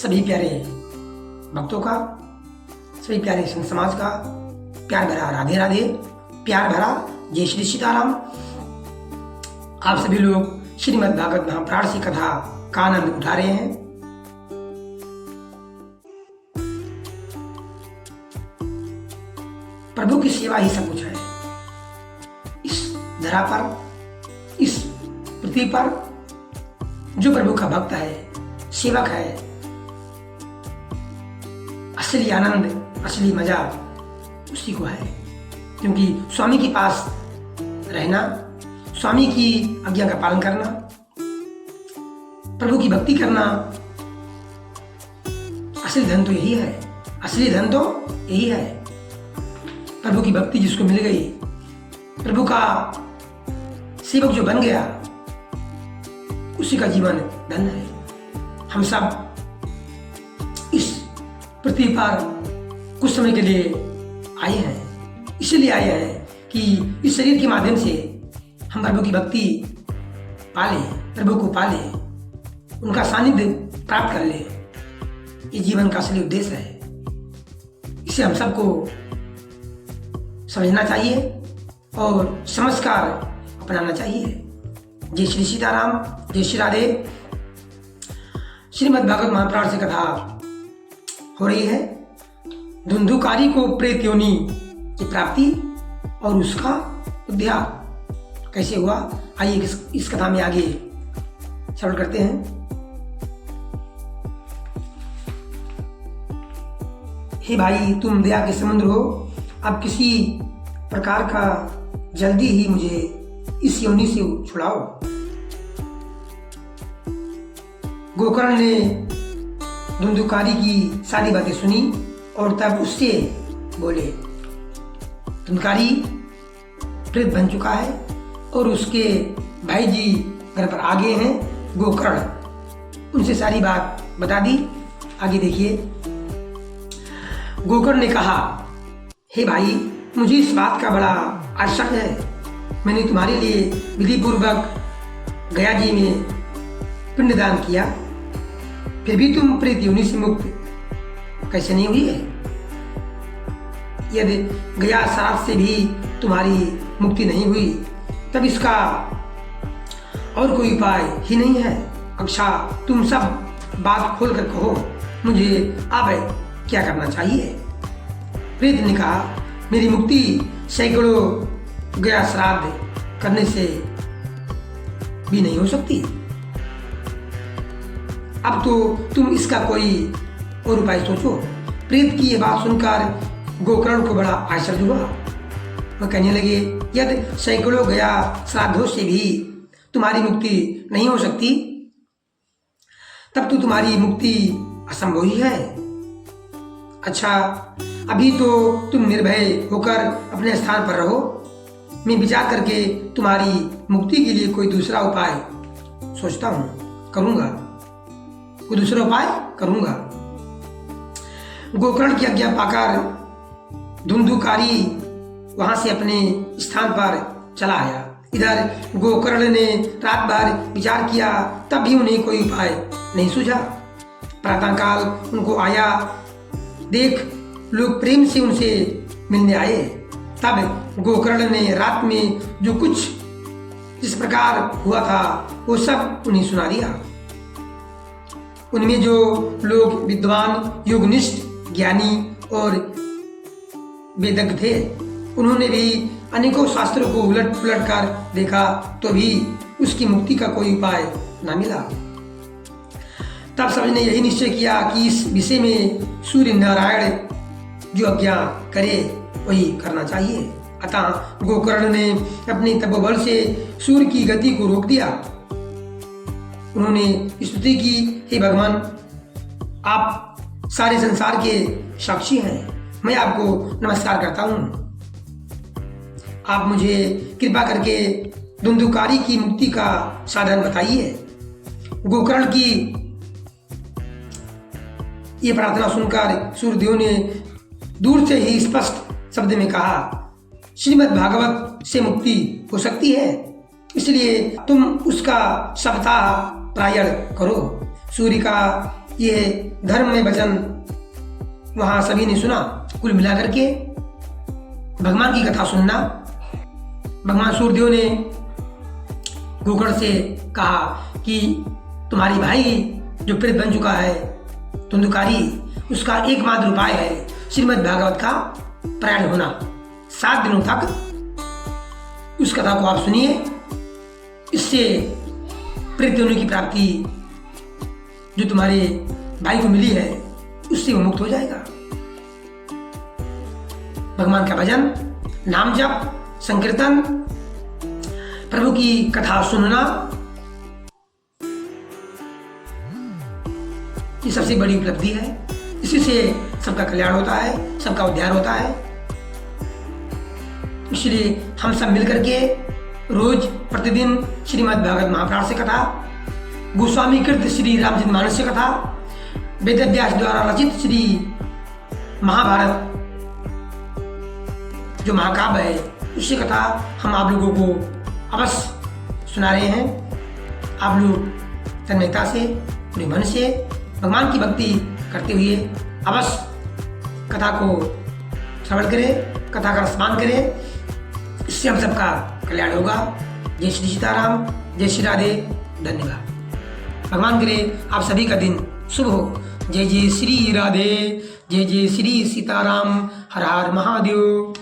सभी प्यारे भक्तों का, सभी प्यारे संत समाज का प्यार भरा राधे राधे, प्यार भरा जय श्री सीताराम। आप सभी लोग श्रीमद् भागवत महाप्राण की कथा का आनंद उठा रहे हैं। प्रभु की सेवा ही सब कुछ है। इस धरा पर, इस पृथ्वी पर जो प्रभु का भक्त है, सेवक है, असली आनंद, असली मजा उसी को है। क्योंकि स्वामी के पास रहना, स्वामी की आज्ञा का पालन करना, प्रभु की भक्ति करना, असली धन तो यही है। असली धन तो यही है। प्रभु की भक्ति जिसको मिल गई, प्रभु का सेवक जो बन गया, उसी का जीवन धन है। हम सब इस पृथ्वी पर कुछ समय के लिए आए हैं, इसलिए आए हैं कि इस शरीर के माध्यम से हम प्रभु की भक्ति पाले, प्रभु को पाले, उनका सानिध्य प्राप्त कर ले। ये जीवन का असली उद्देश्य है। इसे हम सबको समझना चाहिए और समझकर अपनाना चाहिए। जय श्री सीताराम, जय श्री राधे। श्रीमद् भागवत महाप्राण से कथा हो रही है। धुंधुकारी को प्रेत योनि की प्राप्ति और उसका उद्धार कैसे हुआ, आइए इस कथा में आगे श्रवण करते हैं। हे भाई, तुम दया के समुद्र हो। अब किसी प्रकार का जल्दी ही मुझे इस योनि से छुड़ाओ। गोकर्ण ने धुंधुकारी की सारी बातें सुनी और तब उससे बोले, धुंधुकारी प्रेत बन चुका है और उसके भाई जी घर पर आ गए हैं, गोकर्ण। उनसे सारी बात बता दी। आगे देखिए। गोकर्ण ने कहा, हे भाई, मुझे इस बात का बड़ा आश्चर्य है। मैंने तुम्हारे लिए विधि पूर्वक गया जी में पिंडदान किया, फिर भी तुम प्रेत योनि से मुक्त कैसे नहीं हुई है? यदि गया श्राप से भी तुम्हारी मुक्ति नहीं हुई, तब इसका और कोई उपाय ही नहीं है। अच्छा, तुम सब बात खोलकर कहो, मुझे अब क्या करना चाहिए? प्रेत ने कहा, मेरी मुक्ति सैकड़ों गया श्राद्ध करने से भी नहीं हो सकती। अब तो तुम इसका कोई और उपाय सोचो। प्रेत की यह बात सुनकर गोकर्ण को बड़ा आश्चर्य हुआ। वह कहने लगे, यदि सैकड़ों गया श्राद्धों से भी तुम्हारी मुक्ति नहीं हो सकती, तब तो तुम्हारी मुक्ति असंभव ही है। अच्छा, अभी तो तुम निर्भय होकर अपने स्थान पर रहो। मैं विचार करके तुम्हारी मुक्ति के लिए कोई दूसरा उपाय सोचता हूँ, करूँगा। कोई दूसरा उपाय करूँगा। गोकर्ण की आज्ञा पाकर धुंधुकारी वहां से अपने स्थान पर चला आया। इधर गोकर्ण ने रात भर विचार किया, तब भी उन्हें कोई उपाय नहीं सूझा। प्रातःकाल उनको आया देख लोग प्रेम से उनसे मिलने आए। तब गोकर्ण ने रात में जो कुछ जिस प्रकार हुआ था वो सब उन्हें सुना दिया। उनमें जो लोग विद्वान, योगनिष्ठ, ज्ञानी और वेदज्ञ थे, उन्होंने भी अनेकों शास्त्रों को उलट पुलट कर देखा, तो भी उसकी मुक्ति का कोई उपाय न मिला। तब सबने यही निश्चय किया कि इस विषय में सूर्य नारायण जो आज्ञा करे वही करना चाहिए। अतः गोकर्ण ने अपने तपोबल से सूर्य की गति को रोक दिया। उन्होंने स्तुति की, हे भगवान, आप सारे संसार के साक्षी हैं। मैं आपको नमस्कार करता हूँ। आप मुझे कृपा करके धुंधुकारी की मुक्ति का साधन बताइए। गोकर्ण की ये प्रार्थना सुनकर सूर्यदेव ने दूर से ही स्पष्ट शब्द में कहा, श्रीमद् भागवत से मुक्ति हो सकती है, इसलिए तुम उसका सप्ताह पारायण करो। सूर्य का ये धर्म में वचन वहां सभी ने सुना। कुल मिलाकर के भगवान की कथा सुनना, भगवान सूर्यदेव ने गोकर्ण से कहा कि तुम्हारी भाई जो प्रेत बन चुका है धुंधकारी, उसका एकमात्र उपाय है श्रीमद् भागवत का पारायण होना। 7 दिनों तक उस कथा को आप सुनिए, इससे प्रेत होने की प्राप्ति जो तुम्हारे भाई को मिली है उससे वो मुक्त हो जाएगा। भगवान का भजन, नाम जप, संकीर्तन, प्रभु की कथा सुनना, ये सबसे बड़ी उपलब्धि है। इसी से सबका कल्याण होता है, सबका उद्धार होता है। इसलिए हम सब मिलकर के रोज प्रतिदिन श्रीमद् भागवत महापुराण से कथा, गोस्वामी कृत श्री रामचरितमानस से कथा, वेदव्यास द्वारा रचित श्री महाभारत जो महाकाव्य है उसकी कथा हम आप लोगों को अवश्य सुना रहे हैं। आप लोग तन्मयता से, पूरे मन से भगवान की भक्ति करते हुए अवश्य कथा को श्रवण करें, कथा का स्मरण करें, इससे हम सबका कल्याण होगा। जय श्री सीताराम, जय श्री राधे, धन्यवाद। भगवान करे आप सभी का दिन शुभ हो। जय जय श्री राधे, जय जय श्री सीताराम, हर हर महादेव।